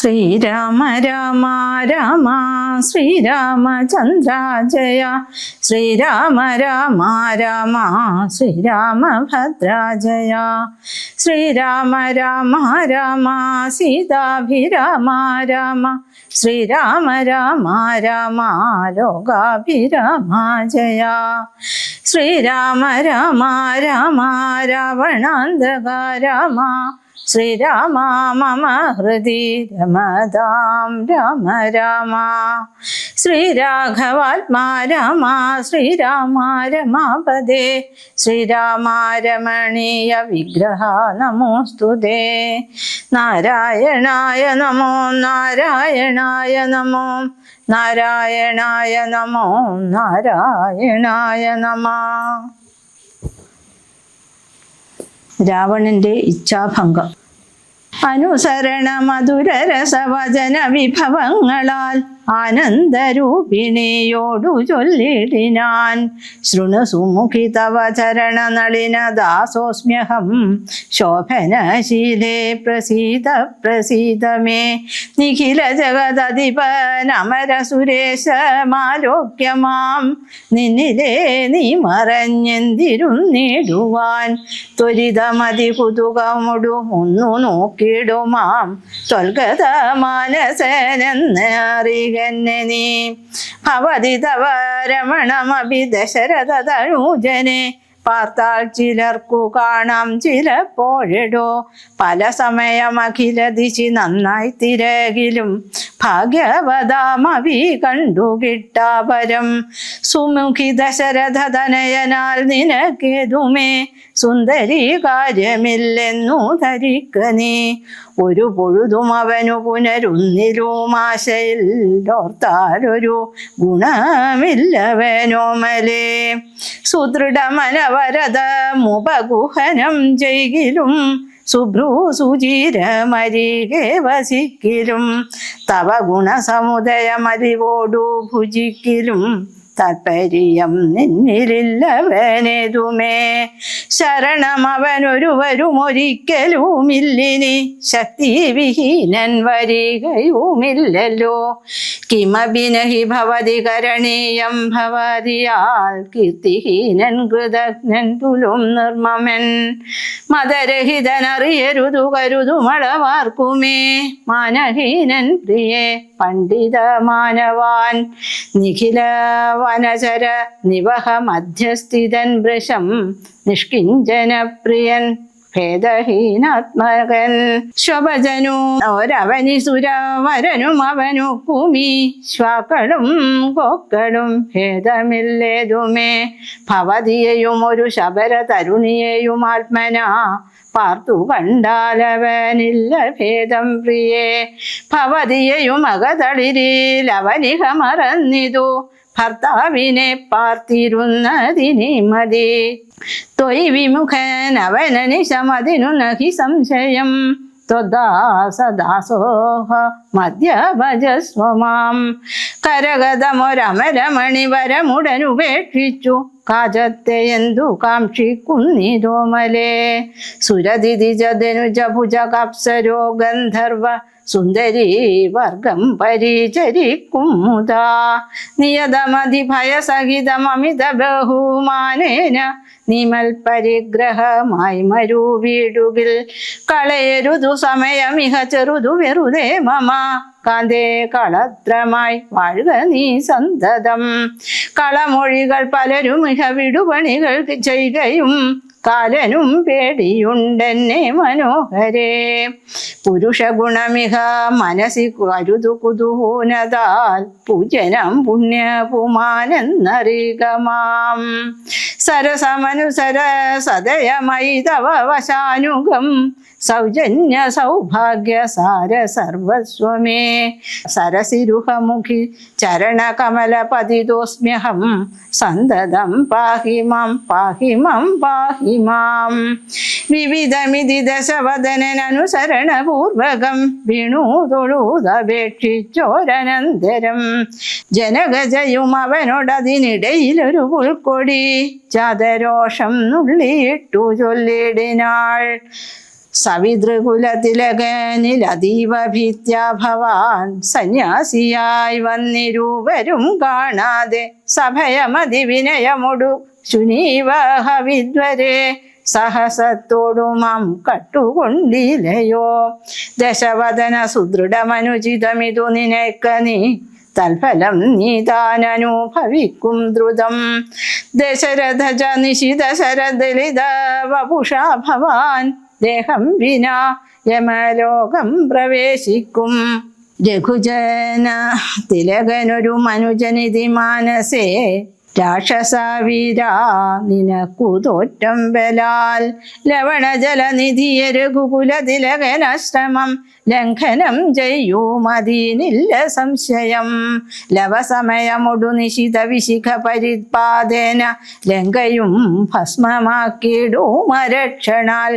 ശ്രീരാമ രാമ രാമ ശ്രീരാമചന്ദ്ര ജയ. ശ്രീരാമ രാമ രാമ ശ്രീരാമഭദ്ര ജയ. ശ്രീരാമ രാമ രാമ സീതാഭിരാമ രാമ. ശ്രീരാമ രാമ രാമ ലോകാഭിരാമ ജയ. ശ്രീരാമ രാമ രാമ രാവണാന്തക രാമ. ശ്രീരാമ മമ ഹൃദി രമതാം രാമ രാമ. ശ്രീരാഘവാത്മാ രാമ ശ്രീരാമ രമാപദേ. ശ്രീരാമ രമണീയ വിഗ്രഹ നമോസ്തുതേ. നാരായണായ നമോ നാരായണായ നമോ നാരായണായ നമോ നാരായണായ നമഃ. രാവണന്റെ ഇച്ഛാഭംഗം. അനുസരണ മധുരരസവചന വിഭവങ്ങളാൽ ആനന്ദരൂപിണിയോടു ചൊല്ലിടിനാൻ. ശൃണു സുമുഖി തവ ചരണ നളിന ദാസോസ്മ്യഹം. ശോഭനശീലേ പ്രസീത പ്രസീത മേ. നിഖില ജഗദധിപനമര സുരേശമാലോക്യമാം. നിന്നിലേ നീ മറഞ്ഞെന്തിരുന്നിടുവാൻ. ത്വരിതമതി കുതുകമുടു ഒന്നു നോക്കിടുമാം. ത്വൽഗത മാനസനെന്ന് അറികന്നെ നീ. ഭവതി തവ രമണമഭി ദശരഥ തനൂജനെ. പാർത്താൽ ചിലർക്കു കാണാം ചിലപ്പോഴെടോ. പല സമയം അഖില ദിശി നന്നായി തിരകിലും. ഭാഗ്യവതാമവി കണ്ടു കിട്ടാപരം. സുമുഖി ദശരഥ തനയനാൽ നിനക്കേതുമേ സുന്ദരി കാര്യമില്ലെന്നു ധരിക്ക നീ. ഒരു പൊഴുതും അവനു പുനരുന്നിലും ആശയിൽ ഓർത്താലൊരു ഗുണമില്ലവനോമലേ. സുദൃഢമനവരത മുപഗുഹനം ചെയ്കിലും. സുഭ്രൂ സുചീരമരികെ വസിക്കിലും. തവ ഗുണസമുദയമരിവോടു ഭുജിക്കിലും. താത്പര്യം നിന്നിലില്ലവനേതുമേ. ശരണമവനൊരുവരും ഒരിക്കലുമില്ലിനി. ശക്തിവിഹീനൻ വരികയുമില്ലല്ലോ. കിമപി നഹി ഭവതി കരണീയം ഭവതിയാൽ. കീർത്തിഹീനൻ കൃതജ്ഞൻ തുലും നിർമ്മമൻ. മതരഹിതനറിയരുതു കരുതുമളവാർക്കുമേ. മാനഹീനൻ പ്രിയേ പണ്ഡിത മാനവാൻ. നിഖില വനചര നിവഹ മധ്യസ്ഥിതൻ വൃഷം. നിഷ്കിഞ്ചന പ്രിയൻ ഭേദഹീനാത്മകൻ. ശ്വഭജനു ഒരവനി സുരവരനും അവനു കുമി. ശ്വാക്കളും കൊക്കളും ഭേദമില്ലേതുമേ. ഭവതിയെയും ഒരു ശബര തരുണിയെയും ആത്മനാ. പാർത്തു കണ്ടാലവനില്ല ഭേദം പ്രിയേ. ഭവതിയെയും അകതളിരിൽ അവനിഹ മറന്നിതു. ഭർത്താവിനെ പാർത്തിരുന്നതിനി മതി. ത്വയി വിമുഖൻ അവനനിശമതിനു നഹി സംശയം. ത്വദാസദാസോഹ മധ്യഭജസ്വമാം. കരഗതമൊരമരമണിവരമുടനുപേക്ഷിച്ചു. കാജത്തെ എന്തു കാക്ഷിക്കുന്നിതോമലേ. സുരതിജനുജ ഭുജകപ്സരോ ഗന്ധർവ. സുന്ദരീ വർഗം പരിചരിക്കും മുതാ. നിയതമതിഭയസഹിതമമിത ബഹുമാനേന. നിമൽ പരിഗ്രഹമായി മരു വീടുകിൽ. കളയരുതു സമയമിഹ ചെറുതു വെറുതെ മമ. കാന്തേ കളത്രമായി വാഴുക നീ സന്തതം. കളമൊഴികൾ പലരും ഇഹ വിടുപണികൾ ചെയ്യുകയും. കാലനും പേടിയുണ്ടെന്നെ മനോഹരേ. പുരുഷ ഗുണമിഹ മനസി കരുതു കുതൂഹനതാൽ. പൂജനം പുണ്യപുമാനെന്നറികമാം. സരസമനുസര സദയമയി തവ വശാനുഗം. സൗജന്യ സൗഭാഗ്യ സാര സർവസ്വമേ. സരസിരുഹമുഖി ചരണകമലപതിതോസ്മ്യഹം. സന്തതം പാഹി മാം പാഹി മാം പാഹി മാം. വിവിധമിതി ദശവദനനുസരണപൂർവകം. വീണു തൊഴുതപേക്ഷിച്ചോരനന്തരം. ജനഗജയും അവനോടതിനിടയിലൊരു പുൽക്കൊടി. ചാതരോഷം നുള്ളിയിട്ടു ചൊല്ലിടിനാൾ. സവിതൃകുലതിലകനിലതീവ ഭീത്യാ ഭവാൻ സന്യാസിയായി വന്നിരുവരും കാണാതെ സഭയമതി വിനയമൊടു ശുനീവഹ വിദ്വരെ സഹസത്തോടുമാം കട്ടുകൊണ്ടിലയോ ദശവദന സുദൃഢമനുചിതമിതു നിനക്ക നീ തൽഫലം നീ താനനുഭവിക്കും ദ്രുതം ദശരഥജ നിശിത ശരദലിത വപുഷാ ഭവാൻ ദേഹം വിനാ യമലോകം പ്രവേശിക്കും രഘുജന തിലകനൊരു മനുജനിധി മാനസേ രാക്ഷസവീരാ നിനക്കു തോറ്റം ബലാൽ ലവണജലനിധിയ രഘുകുലതിലകനാശ്രമം ലംഘനം ചെയ്യൂമതീനില്ല സംശയം ലവസമയമൊടു നിശിത വിശിഖ പരിപാദേന ലങ്കയും ഭസ്മമാക്കിയിടുമരക്ഷണാൽ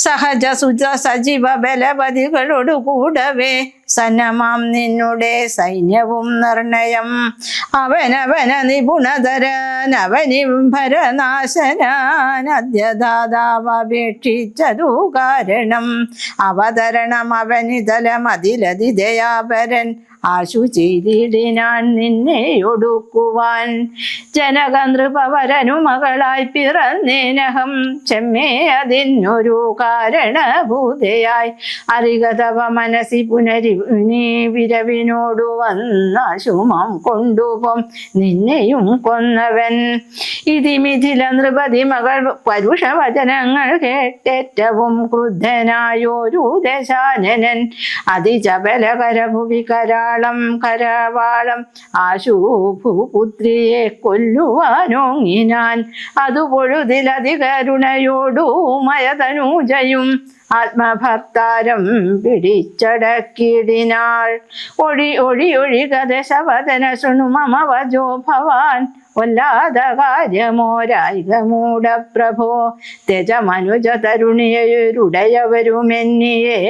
സഹജ സുജ സജീവ ബലപതികളോടു കൂടവേ സന്നമാം നിന്നുടെ സൈന്യവും നിർണയം അവനവന നിപുണതരനവനിംഭരനാശനാദ്യദാതാവപേക്ഷിച്ചതു കാരണം അവതരണം അവനിതലമതിലതിദയാപരൻ ആശു ചെയ്തിടിനാൻ നിന്നെ ഒടുക്കുവാൻ ജനക നൃപവരനു മകളായി പിറന്നേനഹം ചെമ്മേ അതിനൊരു കാരണഭൂതയായി അറികതവ മനസ്സി പുനരി വിരവിനോടു വന്നാശുമം കൊണ്ടുപോം നിന്നെയും കൊന്നവൻ ഇതിമിഥില നൃപതി മകൾ പരുഷവചനങ്ങൾ കേട്ടേറ്റവും ക്രുദ്ധനായോരു ദശാനനൻ അതിചപലകരഭുവി കരവാളം ആശുഭുപുത്രിയെ കൊല്ലുവാനോങ്ങിനാൻ അതു പൊഴുതിലധികരുണയോടു മയതനൂജയും ആത്മഭർത്താരം പിടിച്ചടക്കിടിനാൾ ഒഴിക ദശവദന ശൃണു മമ വജോ ഭവാൻ ഒല്ലാത കാര്യമോരായികമൂഢ പ്രഭോ തെജമനുജ തരുണിയരുടയവരുമെന്നിയെ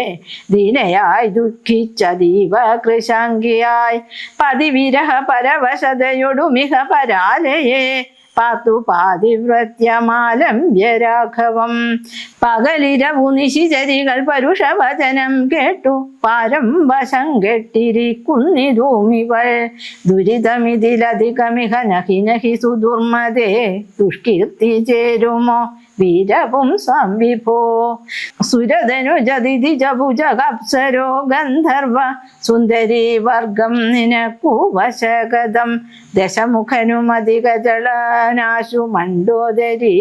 ദീനയായി ദുഃഖിച്ചതീവ കൃശാംഗിയായി പതിവിരഹ പരവശതയൊടുമിഹ പരാലയെ പാത്തു പാതിവ്രത്യമാലംബ്യ രാഘവം പകലിരവു നിശിചരികൾ പരുഷവചനം കേട്ടു പാരം വശം കെട്ടിരിക്കുന്നിതൂമിവൾ ദുരിതമിതിലധികമിഹ നഹി നഹി സുദുർമതേ ദുഷ്കീർത്തി ചേരുമോ വീരവും സംവിഭോ സുരധനുജതിജഭുജകപ്സരോ ഗന്ധർവ സുന്ദരീ വർഗം നിനക്കു വശഗതം ദശമുഖനുമധികജളനാശു മണ്ഡോദരി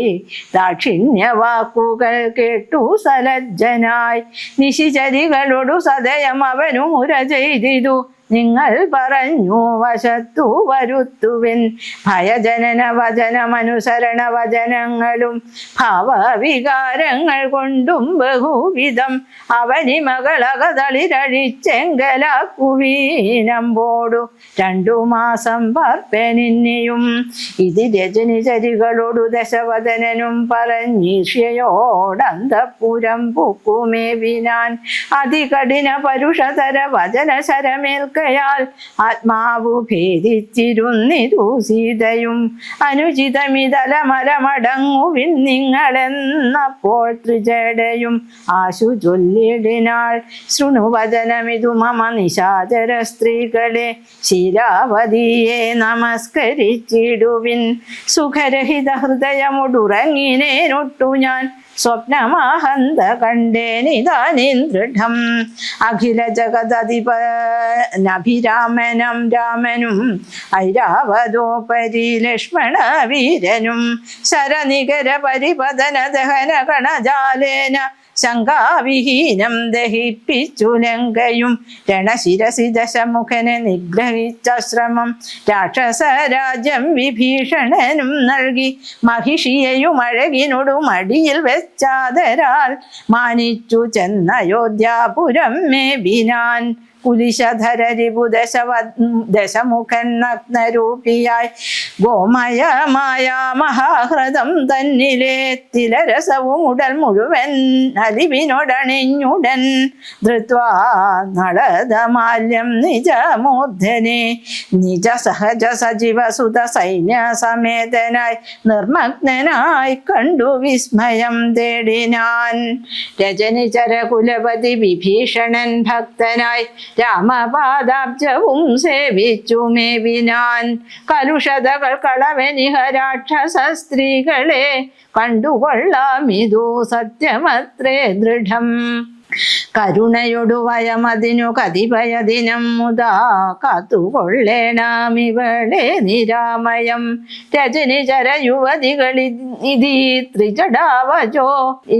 ദാക്ഷിണ്യവാക്കുകൾ കേട്ടു സലജ്ജനായി നിശിചരികളോടു സദയം അവനു മുര ചെയ്തിതു നിങ്ങൾ പറഞ്ഞു വശത്തു വരുത്തുവിൻ ഭയജനന വചനമനുസരണ വചനങ്ങളും ഭാവവികാരങ്ങൾ കൊണ്ടും ബഹുവിധം അവനി മകളകതളിരഴിച്ചെങ്കലാക്കുവീനമ്പോടു 2 മാസം പാർപ്പനിന്നെയും ഇത് രജനിചരികളോടു ദശവദനനും പറഞ്ഞീർഷ്യയോടന്തപുരം പുക്കുമേവിനാൻ അതികഠിന പരുഷതര വചന ശരമേൽക്ക ആത്മാവു ഭേദിച്ചിരുന്നിതു സീതയും അനുചിതമിതലമരമടങ്ങുവിൻ നിങ്ങളെന്നപ്പോൾ ത്രിജടയും ആശു ചൊല്ലിടിനാൾ ശൃണുവചനമിതു മമ നിശാചര സ്ത്രീകളെ ശീലാവതിയെ നമസ്കരിച്ചിടുവിൻ സുഖരഹിത ഹൃദയമൊടുറങ്ങിനേനൊട്ടു ഞാൻ സ്വപ്നമാഹന്ത കണ്ടേനിതാനിൻ ദൃഢം അഖില ജഗദധിപനഭിരാമനം രാമനും ഐരാവതോപരി ലക്ഷ്മണ വീരനും ശരനികര പരിപതന ദഹന കണജാലേന ശങ്കാവിഹീനം ദഹിപ്പിച്ചു ലങ്കയും രണശിരസി ദശമുഖനെ നിഗ്രഹിച്ച ശ്രമം രാക്ഷസരാജ്യം വിഭീഷണനും നൽകി മഹിഷിയെയും അഴകിനോടു മടിയിൽ വെച്ചാതരാൽ മാനിച്ചു ചെന്നയോധ്യാപുരം മേബിനാൻ കുലിശധര രിപു ദശമുഖൻ നഗ്നരൂപിയായി ഗോമയമായ മഹാഹൃദം തന്നിലെ തിലരസവും ഉടൽ മുഴുവൻ അലിവിനോടണിഞ്ഞുടൻ ധൃത്വാ നളദമാല്യം നിജമൂർധനെ നിജ സഹജ സജീവസുത സൈന്യ സമേതനായി നിർമ്മഗ്നനായി കണ്ടു വിസ്മയം തേടിനാൻ രജനിചര കുലപതി വിഭീഷണൻ ഭക്തനായി രാമപാദാബ്ജവും സേവിച്ചു മേവിനാൻ കലുഷതകൾ കളവനിഹ രാക്ഷസ സ്ത്രീകളെ കണ്ടുകൊള്ളാമിതു സത്യമത്രേ ദൃഢം കരുണയൊടു വയമതിനു കതിപയദിനം മുതാ കാത്തുകൊള്ളേണമിവളെ നിരാമയം രജനിചര യുവതികളിതി ത്രിജടാവജോ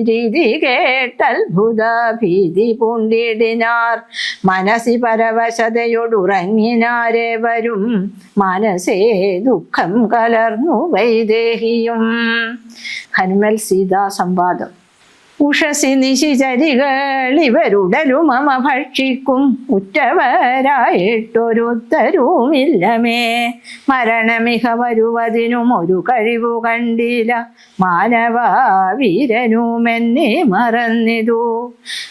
രീതി കേട്ടത്ഭുത ഭീതി പൂണ്ടിടിനാർ മനസ്സി പരവശതയോടുറങ്ങിനാരേവരും മനസ്സേ ദുഃഖം കലർന്നു വൈദേഹിയും. ഹനുമൽ സീതാ സംവാദം. ഉഷസി നിശിചരികൾ ഇവരുടലു മമ ഭക്ഷിക്കും ഉറ്റവരായിട്ടൊരുത്തരുമില്ലമേ മരണമിഹ വരുവതിനും ഒരു കഴിവു കണ്ടില്ല മാനവ വീരനുമെന്നെ മറന്നിതു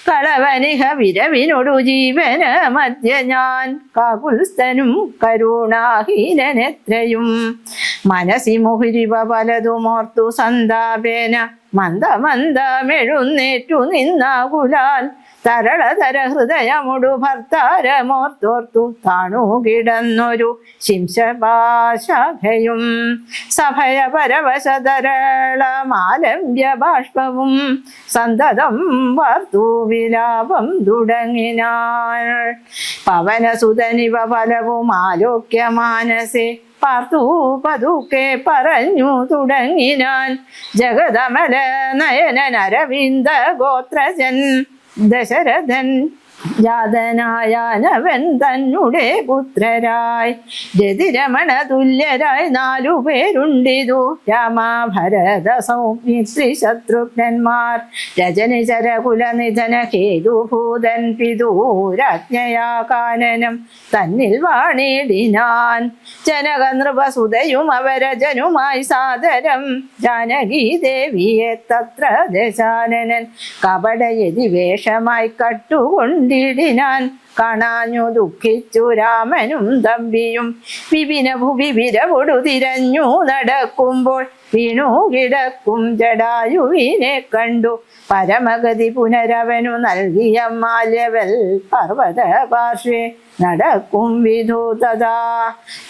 കളവനിഹ വിരവിനൊടു ജീവന മധ്യ ഞാൻ കാകുൽസ്ഥനും കരുണാഹീനനെത്രയും മനസി മുഹുരിവ പലതുമോർത്തു സന്താപേന മന്ദമന്ദമെഴുന്നേറ്റു നിന്നാകുലാൽ തരളതര ഹൃദയമൊടു ഭർത്താരമോർത്തോർത്തു താണു കിടന്നൊരു ശിംശപാശാഖയും സഭയ പരവശതരളമാലംബ്യ ബാഷ്പവും സന്തതം വാർത്തു വിലാപം തുടങ്ങിനാൾ പവനസുതനിവ ഫലവും ആലോക്യ മാനസേ പാർത്തു പതുക്കെ പറഞ്ഞു തുടങ്ങിനാൻ ജഗദമല നയനൻ അരവിന്ദ ഗോത്രജൻ ദശരഥൻ ജാതനായാനവൻ തന്നുടെ പുത്രരായി രതിരമണ തുല്യരായി 4 പേരുണ്ടിതു രാമഭരത സൗമിത്രി ശത്രുഘ്നന്മാർ രജനിചര കുലനിധന ഹേതുഭൂതൻ പിതൂരാജ്ഞയാ കാനനം തന്നിൽ വാണിടിനാൻ ജനക നൃപസുതയും അവരജനുമായി സാദരം ജാനകീ ദേവിയെ തത്ര ദശാനനൻ കപടയതി വേഷമായി കട്ടുകൊണ്ടിടിനാൻ കാണാഞ്ഞു ദുഃഖിച്ചു രാമനും തമ്പിയും വിപിന ഭുവി വിരവൊടു തിരഞ്ഞു നടക്കുമ്പോൾ വീണു കിടക്കും ജടായുവിനെ കണ്ടു പരമഗതി പുനരവനു നൽകിയ മാല്യവൽ പർവ്വത പാർശ്വേ നടക്കും വിധൂതതാ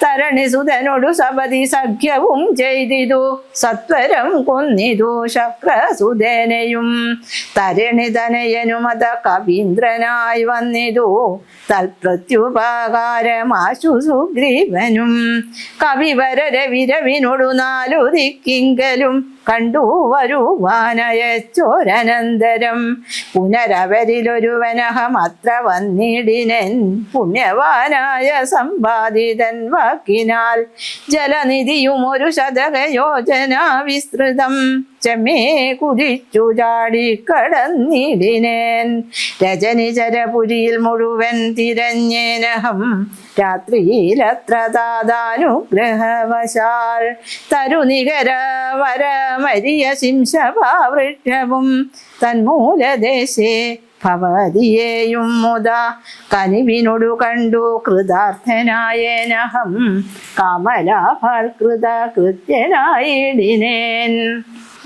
തരണിസുതനോടു സപതി സഖ്യവും ചെയ്തിതു സത്വരം കൊന്നിതു ശക്രസുതനെയും തരണിതനയനുമത കവീന്ദ്രനായി വന്നിതു തൽപ്രത്യുപകാരമാശു സുഗ്രീവനും കവിവര വിരവിനോടു 4 ദിക്കിങ്കലും കണ്ടു വരുവാനയച്ചോരനന്തരം പുനരവരിലൊരുവനഹമത്ര വന്നിടിനൻ പുണ്യവാനായ സമ്പാദിതൻ വാക്കിനാൽ ജലനിധിയും ഒരു ശതകയോജന വിസ്തൃതം ചെമ്മേ കുതിച്ചു ചാടിക്കടന്നിടിനേൻ രജനിചരപുരിയിൽ മുഴുവൻ തിരഞ്ഞേനഹം രാത്രിയിലത്ര താതാനുഗ്രഹവശാൽ തരുനികര വരമരിയ ശിംശഭാവൃക്ഷവും തന്മൂലദേശേ ഭവതിയെയും മുതാ കനിവിനൊടു കണ്ടു കൃതാർത്ഥനായേനഹം കാമലാഫൽകൃത കൃത്യനായിടിനേൻ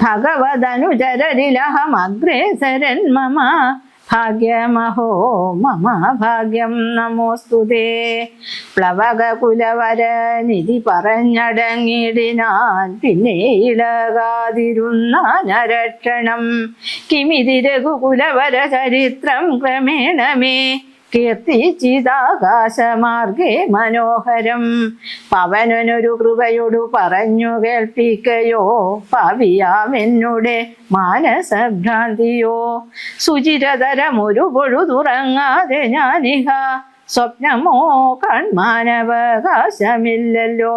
ഭഗവദനുചരരിലഹമഗ്രേസരൻ മമ ഭാഗ്യമഹോ മമ ഭാഗ്യം നമോസ്തുതേ പ്ലവകുലവര നിധി പറഞ്ഞടങ്ങിടിനാൻ പിന്നെ ഇളകാതിരുന്ന നരക്ഷണം കിമിതി രഘുകുലവര ചരിത്രം ക്രമേണമേ കീർത്തിച്ചിതാകാശമാർഗേ മനോഹരം പവനൊരു കൃപയോടു പറഞ്ഞു കേൾപ്പിക്കയോ പാവിയാമെന്നുടെ മാനസഭ്രാന്തിയോ സുചിരതരമൊരു പൊഴുതുറങ്ങാതെ ഞാനിഹ സ്വപ്നമോ കൺമാനവകാശമില്ലല്ലോ.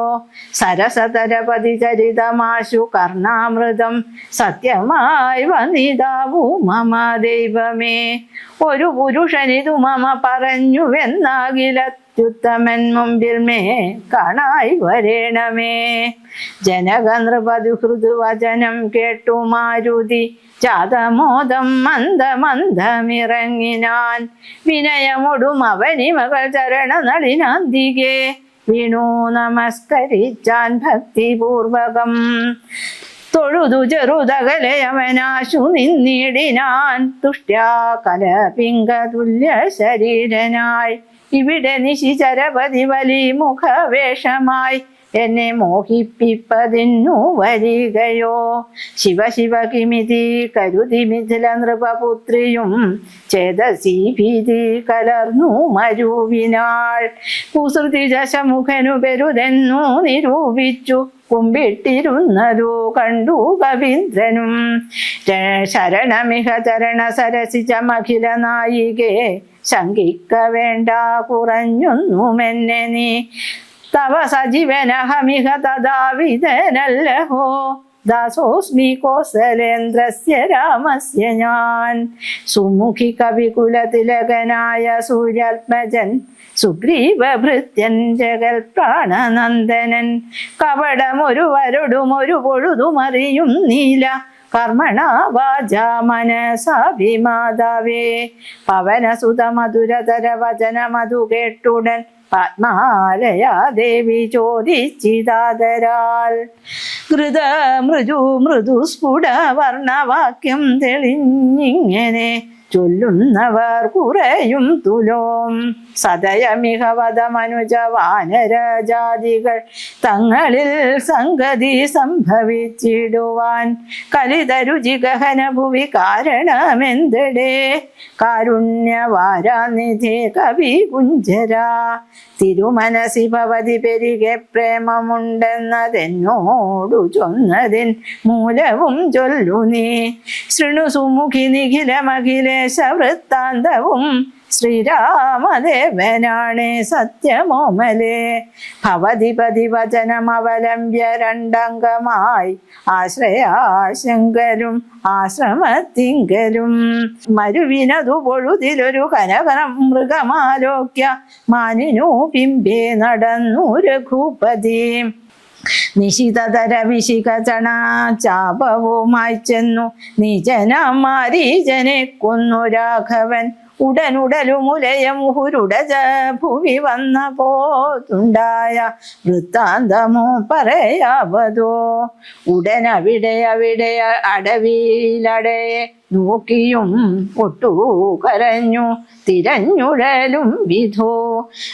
സരസതരപതി ചരിതമാശു കർണാമൃതം സത്യമായി വന്നിതാവൂ മമ ദൈവമേ. ഒരു പുരുഷനിതു മമ പറഞ്ഞുവെന്നാകിലത്യുത്തമൻ മുമ്പിൽ മേ കാണായി വരേണമേ. ജനകനൃപതി വചനം കേട്ടു മാരുതി ചാതമോദം മന്ദമന്ദമിറങ്ങിനാൻ. വിനയമൊടും അവനിമകൾ ചരണ നളിനാന്തികെ വീണു നമസ്കരിച്ചാൻ ഭക്തിപൂർവകം. തൊഴുതു ചെറുതകലെ അവനാശു നിന്നിടിനാൻ. തുഷ്ട്യാ കലപിംഗതുല്യ ശരീരനായി ഇവിടെ നിശിചരപതി വലി മുഖവേഷമായി എന്നെ മോഹിപ്പിപ്പതിന്നു വരികയോ. ശിവ ശിവ കിമിതി കരുതി മിഥില നൃപപുത്രിയും ചേതസി ഭീതി കലർന്നു മരുവിനാൾ. കുസൃതി ദശമുഖനു പെരുതെന്നു നിരൂപിച്ചു കുമ്പിട്ടിരുന്നതു കണ്ടു കവീന്ദ്രനും. ശരണമിഹ ചരണ സരസിജമഖില നായികെ ശങ്കിക്ക വേണ്ട കുറഞ്ഞൊന്നുമെന്നെ നീ. തവ സജീവനഹമിഹ തഥാവിധനല്ലഹോ ദാസോസ്മി കോസലേന്ദ്രസ്യ രാമസ്യ ഞാൻ. സുമുഖി കവികുലതിലകനായ സൂര്യാത്മജൻ സുഗ്രീവഭൃത്യൻ ജഗൽ പ്രാണനന്ദനൻ. കപടമൊരു വരടുമൊരു പൊഴുതുമറിയും നീല കർമ്മണ വാചാ മനസാഭിമാതാവേ. പവനസുത മധുരതര വചന മധു കേട്ടുടൻ പത്മാലയാ ദേവി ചോദിച്ചിതാദരാൽ. കൃത മൃദു സ്ഫുട വർണ്ണവാക്യം തെളിഞ്ഞിങ്ങനെ ചൊല്ലുന്നവർ കുറയും തുലോം. സദയമിഹവത മനുജ വാനരജാതികൾ തങ്ങളിൽ സംഗതി സംഭവിച്ചിടുവാൻ. കലിതരുചി ഗഹന ഭുവി കാരണമെന്തടേ കാരുണ്യവാരാനിധി കവി കുഞ്ചര. തിരുമനസി ഭവതി പെരികെ പ്രേമമുണ്ടെന്നതെന്നോടു ചൊന്നതിൻ മൂലവും ചൊല്ലു നീ. ശൃണു സുമുഖി നിഖിലമഖിലേശ വൃത്താന്തവും ശ്രീരാമദേവനാണേ സത്യമോമലേ. ഭവതിപതി വചനമവലംബ്യ രണ്ടംഗമായി ആശ്രയാശങ്കലും ആശ്രമത്തിങ്കലും. മരുവിനതു പൊഴുതിലൊരു കനകനം മൃഗമാലോക്യ മാനിനു പിമ്പേ നടന്നു രഘുപതി. നിശിതതര വിശിക ചണ ചാപവുമായി ചെന്നു നീചനമാരീജനെ കൊന്നു രാഘവൻ. ഉടനുടലുമുലയമുഹുരുടജ ഭുവി വന്ന പോതുണ്ടായ വൃത്താന്തമോ പറയാവതോ. ഉടനവിടെ അടവിയിലടയെ നോക്കിയും ഒട്ടു കരഞ്ഞു തിരഞ്ഞുഴലും വിധോ.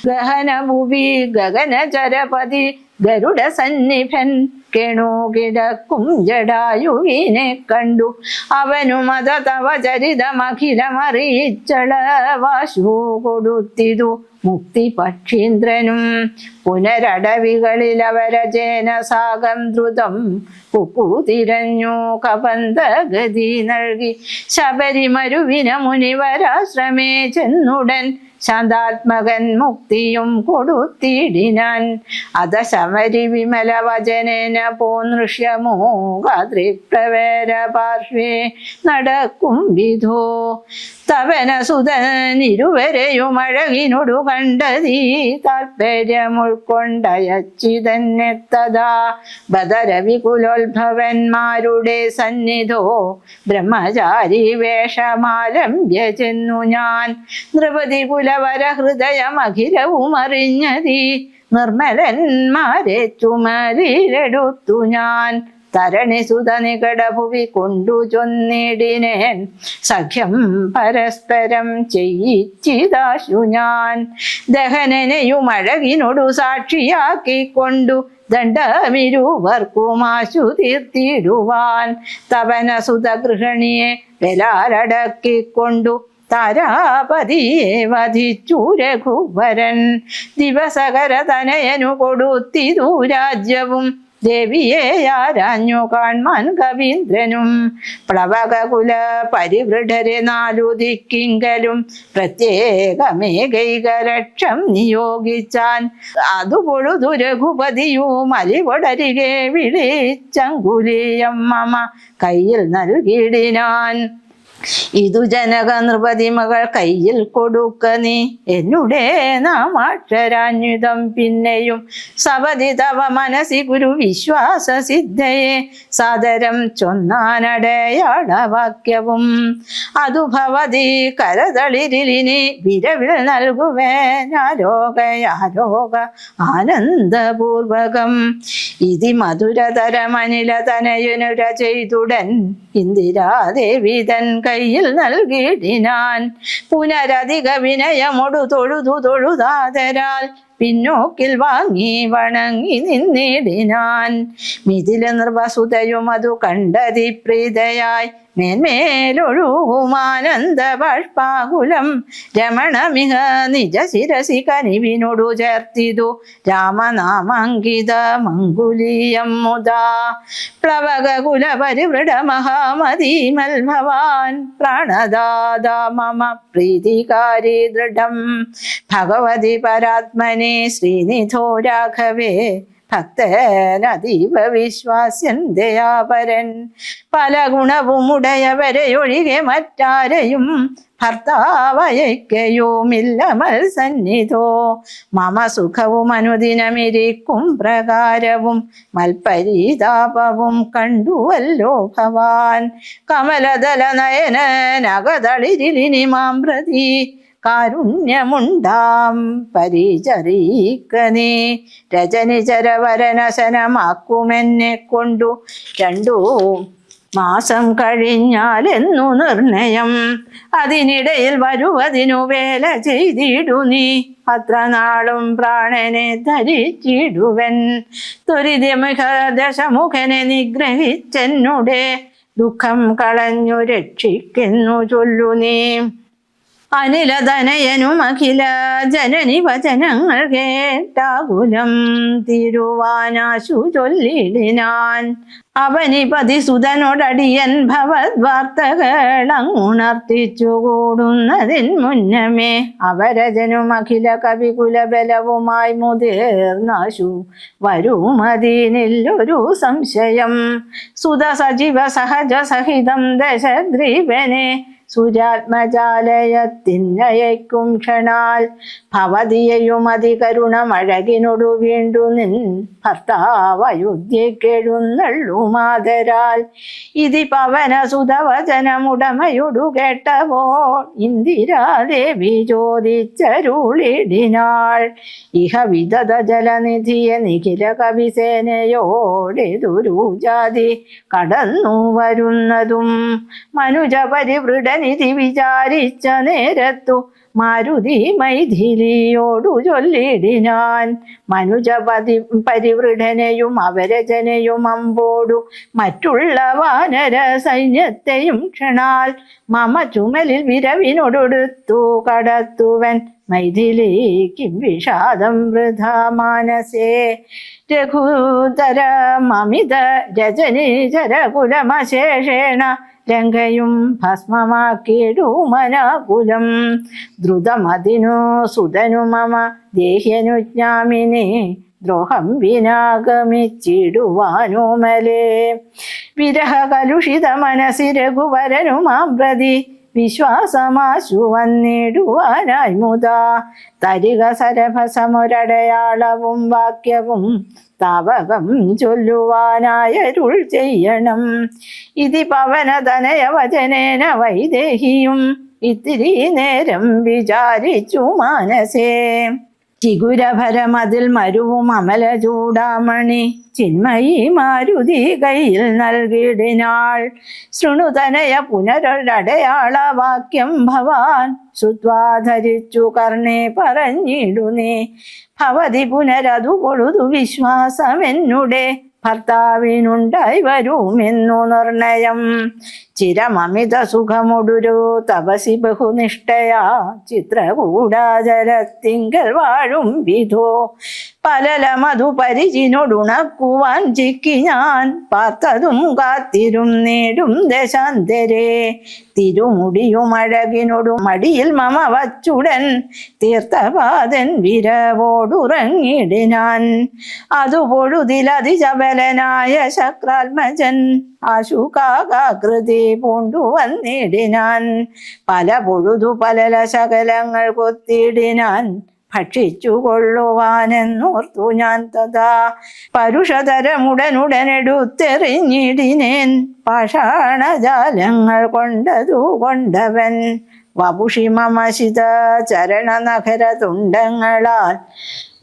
ഗഹനഭുവി ഗഗനചരപതി ഗരുഡ സന്നിഭൻ കേണു കിടക്കും ജടായുവിനെ കണ്ടു. അവനു മത തവ ചരിതമഖിലമറിയിച്ചളവാശു കൊടുത്തിതു മുക്തി പക്ഷീന്ദ്രനും. പുനരടവികളിൽ അവരജേന സാഗം ദ്രുതം കുക്കുതിരഞ്ഞു കപന്തഗതി നൽകി. ശബരിമരുവിന മുനിവരാശ്രമേ ചെന്നുടൻ ശാന്താത്മകൻ മുക്തിയും കൊടുത്തിടിനാൻ. അത ശബരി വിമല വചനേന പോനൃഷ്യമോ ഗാത്രിപ്രവേര പാർശ്വേ നടക്കും വിധോ. തവനസുതനിരുവരെയും അഴകിനോടു കണ്ടതീ താൽപര്യം ഉൾക്കൊണ്ടയച്ചിതന്നെ തഥാ. ബദരവികുലോത്ഭവന്മാരുടെ സന്നിധോ ബ്രഹ്മചാരി വേഷമാലംബ്യ ചെന്നു ഞാൻ. നൃപതി കുലവര ഹൃദയമഖിലവും അറിഞ്ഞതീ നിർമ്മലന്മാരെ ചുമലിലെടുത്തു ഞാൻ. തരണിസുത നികടഭുവി കൊണ്ടു ചൊന്നിടിനേൻ സഖ്യം പരസ്പരം ചെയ്യിച്ചിതാശു ഞാൻ. ദഹനനെയും അഴകിനോടു സാക്ഷിയാക്കിക്കൊണ്ടു ദണ്ഡമിരുവർക്കുമാശു തീർത്തിടുവാൻ. തപനസുത ഗൃഹിണിയെ വെലാലടക്കിക്കൊണ്ടു താരാപതിയെ വധിച്ചു രഘുവരൻ. ദിവസകര തനയനു കൊടുത്തിതു രാജ്യവും ദേവിയെ ആരാഞ്ഞു കാൺമാൻ കവീന്ദ്രനും പ്ലവകകുല പരിവൃഢരെ 4 ദിക്കിങ്കലും പ്രത്യേകമേകൈകലക്ഷം നിയോഗിച്ചാൻ. അതു പൊഴുതു രഘുപതിയും അലിവൊടരികെ വിളിച്ചങ്കുലിയം മമ കയ്യിൽ നൽകിയിടിനാൻ. ഇതു ജനക നൃപതി മകൾ കയ്യിൽ കൊടുക്ക നീ എന്നുടേ നാമാക്ഷരാന്വിതം പിന്നെയും സപതി തവ മനസി ഗുരു വിശ്വാസ സിദ്ധയെ സാദരം ചൊന്നാനടയാളവാക്യവും. അതു ഭവതി കരതളിരിലിനി വിരവിൽ നൽകുവേനാരോഗ ആനന്ദപൂർവകം. ഇതി മധുരതരമനില തനയുനുര ചെയ്തുടൻ ഇന്ദിരാദേവി തൻ കയ്യിൽ നൽകിയിടിനാൻ. പുനരധിക വിനയമൊടു തൊഴുതാതരാൽ പിന്നോക്കിൽ വാങ്ങി വണങ്ങി നിന്നിടിനാൻ. മിഥില നൃപസുതയും അതു കണ്ടതി പ്രീതയായി മേന്മേലൊഴുകുമാനന്ദ ബാഷ്പാകുലം രമണമിഹ നിജ ശിരസി കനിവിനോടു ചേർത്തിതു രാമനാമാങ്കിത മങ്കുലീയം മുദാ. പ്ലവകകുല പരിവൃഢ മഹാമതീമൽ ഭവാൻ പ്രാണദാതാ മമ പ്രീതികാരി ദൃഢം. ഭഗവതി പരാത്മനെ ശ്രീനിധോ രാഘവേ ഭക്തനതീവ വിശ്വാസ്യൻ ദയാപരൻ. പല ഗുണവും ഉടയവരെ ഒഴികെ മറ്റാരെയും ഭർത്താവയക്കയുമില്ല മത്സന്നിധോ. മമ സുഖവും അനുദിനമിരിക്കും പ്രകാരവും മൽപരിതാപവും കണ്ടുവല്ലോ ഭവാൻ. കമലദല നയനകതളിരിലിനി മാം പ്രതി കാരുണ്യമുണ്ടാം പരിചരീക്കനേ. രജനിചരവരനശനമാക്കുമെന്നെ കൊണ്ടു 2 മാസം കഴിഞ്ഞാലെന്നു നിർണയം. അതിനിടയിൽ വരുവതിനു വേല ചെയ്തിടു നീ അത്ര നാളും പ്രാണനെ ധരിച്ചിടുവൻ. ത്വരിതമിഹ ദശമുഖനെ നിഗ്രഹിച്ചെന്നുടെ ദുഃഖം കളഞ്ഞു രക്ഷിക്കുന്നു ചൊല്ലു നീ. അനിലതനയനും അഖില ജനനി വചനങ്ങൾ കേട്ടാകുലം തിരുവാനാശു ചൊല്ലിടിനാൻ. അവനിപതി സുതനോടടിയൻ ഭവദ്വാർത്തകളങ്ങുണർത്തിച്ചു മുന്നമേ അവരജനും അഖില കവികുലബലവുമായി മുതിർന്നാശു വരുമതിനില്ലൊരു സംശയം. സുത സജീവ സഹജ സഹിതം ദശഗ്രീവനെ സുരാത്മജാലയത്തിനയക്കും ക്ഷണാൽ ഭവതിയെയും അതികരുണമഴകിനോടു വീണ്ടു നിൻ ഭർത്താവ് അയോധ്യക്കെഴുന്നള്ളുമാതരാൽ. ഇതി പവന സുതവചനമുടമയൊടു കേട്ടപ്പോൾ ഇന്ദിരാദേവി ചോദിച്ചരുളിടിനാൾ. ഇഹ വിദത ജലനിധിയെ നിഖില കവിസേനയോടെതൊരു ജാതി കടന്നു വരുന്നതും മനുജ പരിവൃഢനിധി വിചാരിച്ച നേരത്തു മാരുതി മൈഥിലിയോടു ചൊല്ലിടിനാൻ. മനുജ പരിവൃഢനെയും അവരജനെയും അമ്പോടു മറ്റുള്ള വാനര സൈന്യത്തെയും ക്ഷണാൽ മമ ചുമലിൽ വിരവിനോടൊടുത്തു കടത്തുവൻ മൈഥിലിക്കും വിഷാദം വൃഥാ മാനസേ. രഘുതര മമിത രജനീചരകുലമശേഷേണ ലങ്കയും ഭസ്മമാക്കിയിടുമനാകുലം. ദ്രുതമതിനു സുതനു മമ ദേഹ്യനുജ്ഞാമിനെ ദ്രോഹം വിനാഗമിച്ചിടുവാനുമലേ. വിരഹ കലുഷിത മനസി രഘുവരനുമാം പ്രതി വിശ്വാസമാശു വന്നിടുവാനായി മുതാ. തരിക സരഭസമൊരടയാളവും വാക്യവും താവകം ചൊല്ലുവാനായരുൾ ചെയ്യണം. ഇതി പവനതനയ വചനേന വൈദേഹിയും ഇത്തിരി നേരം വിചാരിച്ചു മാനസേ. ചിഗുരഭരമതിൽ മരുവും അമല ചൂടാമണി ചിന്മയി മാരുതി കയ്യിൽ നൽകിടിനാൾ. ശൃണുതനയ പുനരൊരടയാള വാക്യം ഭവാൻ ശ്രുത്വാധരിച്ചു കർണേ പറഞ്ഞിടുന്നേ. ഭവതി പുനരതു പൊഴുതു വിശ്വാസമെന്നുടെ ഭർത്താവിനുണ്ടായി വരുമെന്നു നിർണയം. ചിരമമിത സുഖമൊടുരു തപസി ബഹുനിഷ്ഠയാ ചിത്രകൂടാചരത്തിങ്കൽ വാഴും വിധോ. പലലമതു പരിചിനൊടുണക്കുവാൻ ചിക്കി ഞാൻ പാർത്തതും കാത്തിരും നേടും ദശാന്തരേ. തിരുമുടിയുമഴകിനൊടു മടിയിൽ മമ വച്ചുടൻ തീർത്ഥപാദൻ വിരവോടുറങ്ങിടിനാൻ. അതു പൊഴുതിലതിചപലനായ ശക്രാത്മജൻ ആശുകാകൃതി പൂണ്ടു വന്നിടിനാൻ. പല പൊഴുതു പലല ശകലങ്ങൾ കൊത്തിടിനാൻ. ഭക്ഷിച്ചു കൊള്ളുവാനെന്നോർത്തു ഞാൻ തഥാ പരുഷതരമുടനുടനെടുത്തെറിഞ്ഞിടിനേൻ. പാഷാണജാലങ്ങൾ കൊണ്ടതു കൊണ്ടവൻ വപുഷി മമശിത ചരണനഖര തുണ്ടങ്ങളാൽ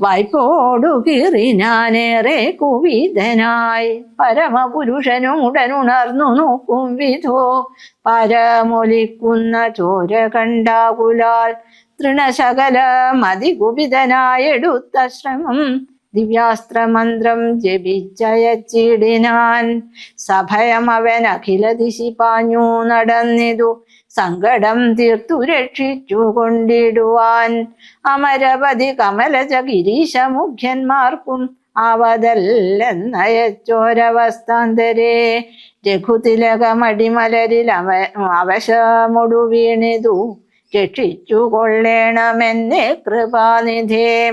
വായ്പോടു കീറി ഞാനേറെ കുവിതനായി. പരമപുരുഷനും ഉടനുണർന്നു നോക്കും വിധോ പരമൊലിക്കുന്ന ചോര കണ്ടാകുലാൽ തൃണശകല മതികുപിതനായെടുത്ത ശ്രമം ദിവ്യാസ്ത്രമന്ത്രം ജപിച്ചയച്ചിടിനാൻ. സഭയം അവൻ അഖില ദിശി പാഞ്ഞു നടന്നിതു സങ്കടം തീർത്തു രക്ഷിച്ചു കൊണ്ടിടുവാൻ. അമരപതി കമലജ ഗിരീശമുഖ്യന്മാർക്കും ആവതല്ലെന്നയച്ചോരവസ്ഥാന്തരേ. രഘുതിലകമടിമലരിൽ അവശമൊടു വീണിതു രക്ഷിച്ചു കൊള്ളേണമെന്നെ കൃപാനിധേ.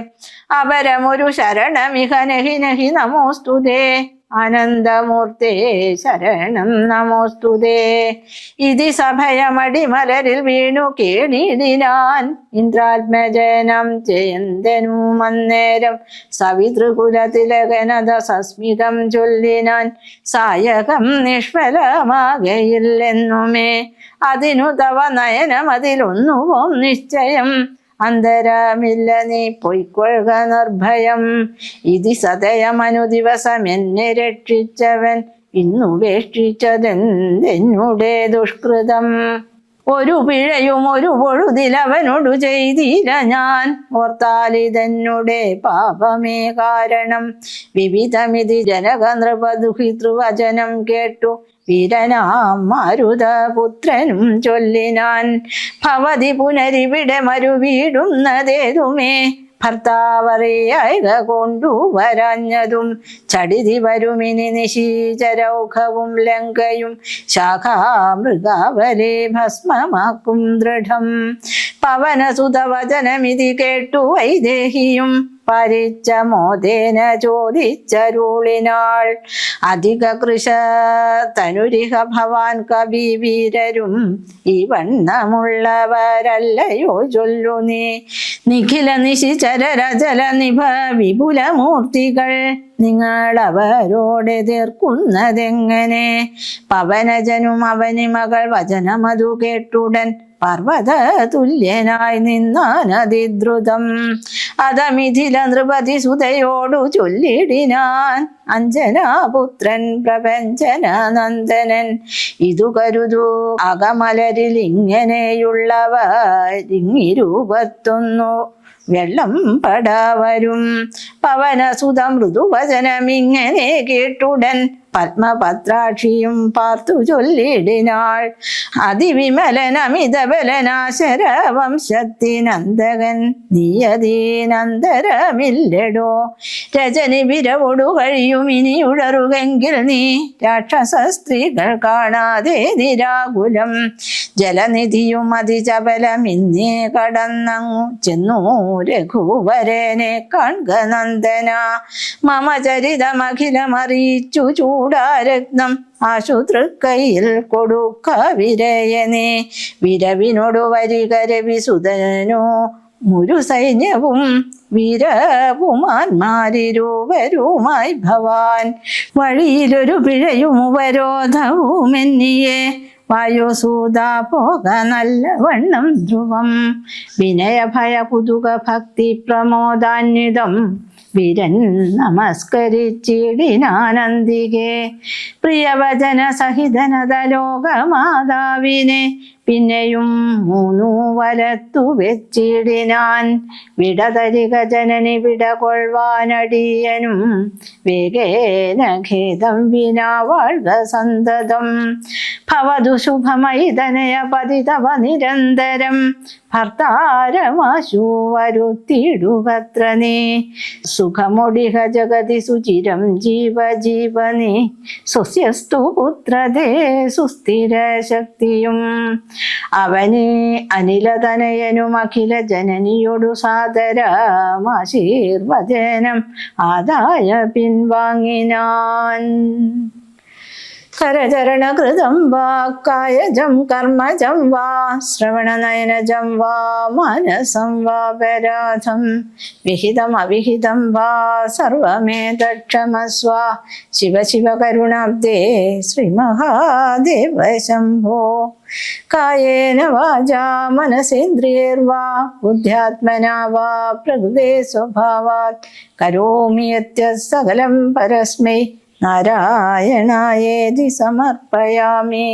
അപരമൊരു ശരണമിഹ നഹി നഹി നമോസ്തുതേ. ആനന്ദമൂർത്തേ ശരണം നമോസ്തുതേ. ഇതി സഭയമടിമലരിൽ വീണു കേണിടിനാൻ. ഇന്ദ്രാത്മജനം ജയന്തനും അന്നേരം സവിതൃകുലതിലകനത സസ്മിതം ചൊല്ലിനാൻ. സായകം നിഷ്ഫലമാകയില്ലെന്നുമേ അതിനു തവ നയനമതിലൊന്നുവോം നിശ്ചയം. അന്തരമില്ല നീ പൊയ്ക്കൊള്ളുക നിർഭയം. ഇതി സതയമനു ദിവസം എന്നെ രക്ഷിച്ചവൻ ഇന്നുപേക്ഷിച്ചതെന്തെന്നുടെ ദുഷ്കൃതം. ഒരു പിഴയും ഒരു പൊഴുതിലവനോടു ചെയ്തില്ല ഞാൻ. ഓർത്താലിതെന്നുടെ പാപമേ കാരണം. വിവിധമിതി ജനക നൃപദുഹിതൃവചനം കേട്ടു വീരനാം മാരുതപുത്രനും ചൊല്ലിനാൻ. ഭവതി പുനരിവിടെ മരുവീടുന്നതേതുമേ ഭർത്താവറിയായക കൊണ്ടുവരാഞ്ഞതും. ചടിതി വരുമിനി നിശീചരൗഖവും ലങ്കയും ശാഖാമൃഗാവലേ ഭസ്മമാക്കും ദൃഢം. പവനസുതവചനമിതി കേട്ടു വൈദേഹിയും പരിച്ച മോദേന ചോദിച്ചരുളിനാൾ. അധിക കൃശ തനുരിഹ ഭവാൻ കവി വീരരും ഈ വണ്ണമുള്ളവരല്ലയോ ചൊല്ലു നീ. നിഖില നിശിചരരജല നിഭ വിപുലമൂർത്തികൾ നിങ്ങളവരോട് എതിർക്കുന്നതെങ്ങനെ. പവനജനും അവനി മകൾ വചനമതു കേട്ടുടൻ പർവ്വത തുല്യനായി നിന്നാനതിദ്രുതം. അതമിഥില നൃപതി സുതയോടു ചൊല്ലിടിനാൻ. അഞ്ജനാപുത്രൻ പ്രപഞ്ചനനന്ദനൻ ഇതു കരുതു അകമലരിൽ ഇങ്ങനെയുള്ളവരിങ്ങിരുപത്തൊന്നു വെള്ളം പടവരും. പവനസുത മൃദുവചനമിങ്ങനെ കേട്ടുടൻ പത്മപത്രാക്ഷിയും പാർത്തു ചൊല്ലിടിനാൾ. അതിവിമലനമിതബലനാശരവംശത്തിനന്തകൻ നീയതീനന്തരമില്ലടോ. രജനി വിരവൊടു കഴിയും ഇനി ഉഴറുകെങ്കിൽ നീ രാക്ഷസ സ്ത്രീകൾ കാണാതെ നിരാകുലം. ജലനിധിയും അതിചപലം ഇന്നേ കടന്നങ്ങു ചെന്നു രഘുവരനെ കാൺക നന്ദന. മമ ചരിതമഖിലമറിയിച്ചു ചൂടാരത്നം ആശുതൃക്കയിൽ കൊടുക്ക വിരയനെ. വിരവിനോടു വരിക രവിസുതനോ മുരു സൈന്യവും വീരപുമാന്മാരിരുവരുമായി ഭവാൻ. വഴിയിലൊരു പിഴയും ഉപരോധവുമെന്നിയെ വായുസൂത പോക നല്ലവണ്ണം ധ്രുവം. വിനയഭയ കുതുക ഭക്തി പ്രമോദാന്വിതം വിരൻ നമസ്കരിച്ചിടിനാനന്ദികെ. പ്രിയവചന സഹിതനത ലോകമാതാവിനെ പിന്നെയും മൂന്നു വലത്തു വെച്ചിടിനാൻ. വിടതരിക ജനനി വിടകൊള്ളുവാനടിയനും വേഗേന ഖേദം വിനാ വാഴ്ക സന്തതം. ഭവതു ശുഭമയി തനയ പതിതവ നിരന്തരം ഭർത്താരമാശു വരുത്തിടുകത്ര നീ. സുഖമൊടിഹ ജഗതി സുചിരം ജീവജീവനി സ്വസ്യസ്തു പുത്രതേ സുസ്ഥിര ശക്തിയും. അവനെ അനിലതനയനും അഖില ജനനിയോടു സാദരമാശീർവചനം ആദായ പിൻവാങ്ങിനാൻ. കരചരണകൃതം വാ കായജം കർമ്മജം വാ ശ്രവണനയനജം വാ മാനസം വാ പരാധം വിഹിതം അവിഹിതം വാ സർവമേതക്ഷമസ്വ. ശിവ ശിവ കരുണാബ്ദേ ശ്രീ മഹാദേവ ശംഭോ. കായേന വാചാ മനസേന്ദ്രിയൈർവാ ബുദ്ധ്യാത്മനാ വാ പ്രകൃതേ സ്വഭാവാത് കരോമി യത്യത് സകലം പരസ്മൈ നാരായണായേതി സമർപ്പയാമി.